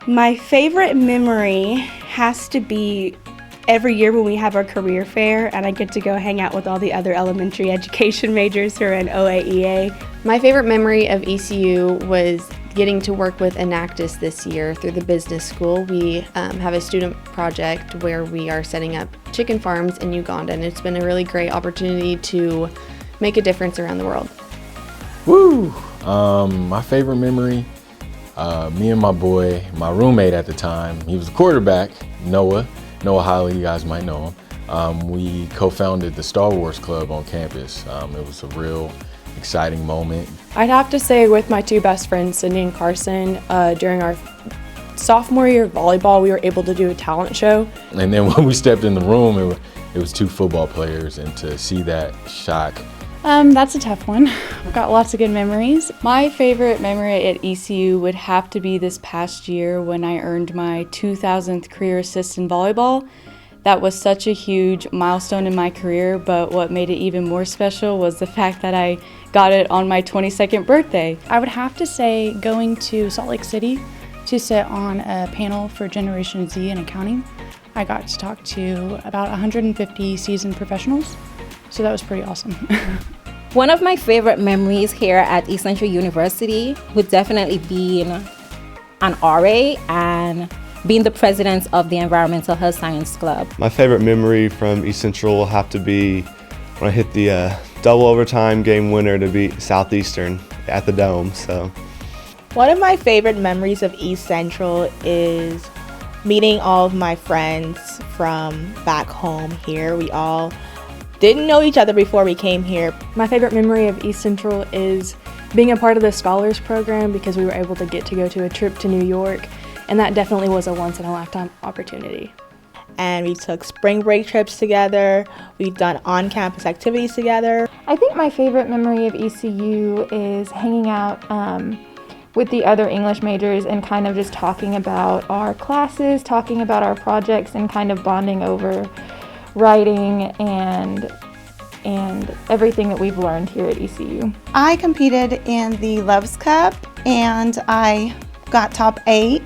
My favorite memory has to be every year when we have our career fair and I get to go hang out with all the other elementary education majors who are in OAEA. My favorite memory of ECU was getting to work with Enactus this year through the business school. We have a student project where we are setting up chicken farms in Uganda, and it's been a really great opportunity to make a difference around the world. Woo! My favorite memory, me and my boy, my roommate at the time, he was a quarterback, Noah Hawley, you guys might know him. We co-founded the Star Wars Club on campus. It was a real exciting moment. I'd have to say with my two best friends, Cindy and Carson, during our sophomore year of volleyball, we were able to do a talent show. And then when we stepped in the room, it was two football players, and to see that shock. That's a tough one. I've got lots of good memories. My favorite memory at ECU would have to be this past year when I earned my 2000th career assist in volleyball. That was such a huge milestone in my career, but what made it even more special was the fact that I got it on my 22nd birthday. I would have to say going to Salt Lake City to sit on a panel for Generation Z in accounting. I got to talk to about 150 seasoned professionals, so that was pretty awesome. One of my favorite memories here at East Central University would definitely be an RA and being the president of the Environmental Health Science Club. My favorite memory from East Central will have to be when I hit the double overtime game winner to beat Southeastern at the Dome. One of my favorite memories of East Central is meeting all of my friends from back home here. We all didn't know each other before we came here. My favorite memory of East Central is being a part of the Scholars Program because we were able to get to go to a trip to New York, and that definitely was a once-in-a-lifetime opportunity. And we took spring break trips together. We've done on-campus activities together. I think my favorite memory of ECU is hanging out with the other English majors and kind of just talking about our classes, talking about our projects, and kind of bonding over writing and everything that we've learned here at ECU. I competed in the Loves Cup and I got top 8.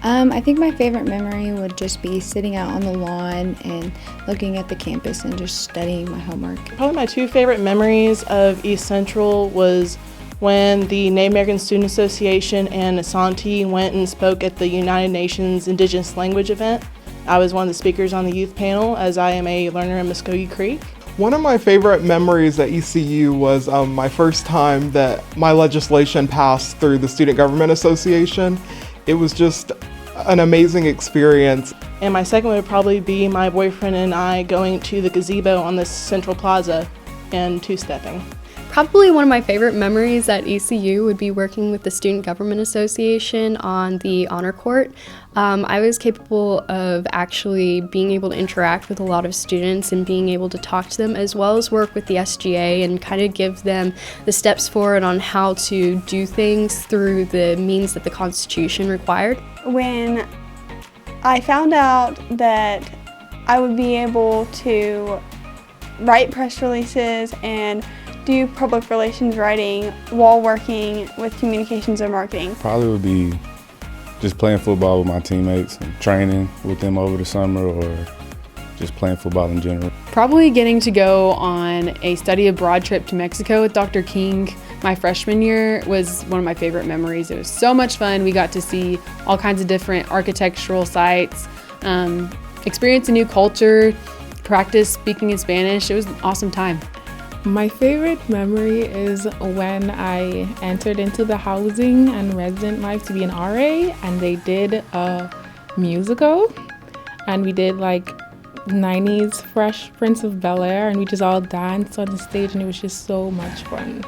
I think my favorite memory would just be sitting out on the lawn and looking at the campus and just studying my homework. Probably my two favorite memories of East Central was when the Native American Student Association and Asante went and spoke at the United Nations Indigenous Language event. I was one of the speakers on the youth panel, as I am a learner in Muskogee Creek. One of my favorite memories at ECU was my first time that my legislation passed through the Student Government Association. It was just an amazing experience. And my second would probably be my boyfriend and I going to the gazebo on the Central Plaza and two-stepping. Probably one of my favorite memories at ECU would be working with the Student Government Association on the honor court. I was capable of actually being able to interact with a lot of students and being able to talk to them, as well as work with the SGA and kind of give them the steps forward on how to do things through the means that the Constitution required. When I found out that I would be able to write press releases and do public relations writing while working with communications and marketing. Probably would be just playing football with my teammates and training with them over the summer, or just playing football in general. Probably getting to go on a study abroad trip to Mexico with Dr. King my freshman year was one of my favorite memories. It was so much fun. We got to see all kinds of different architectural sites, experience a new culture, practice speaking in Spanish. It was an awesome time. My favorite memory is when I entered into the housing and resident life to be an RA, and they did a musical, and we did like 90s Fresh Prince of Bel-Air, and we just all danced on the stage, and it was just so much fun.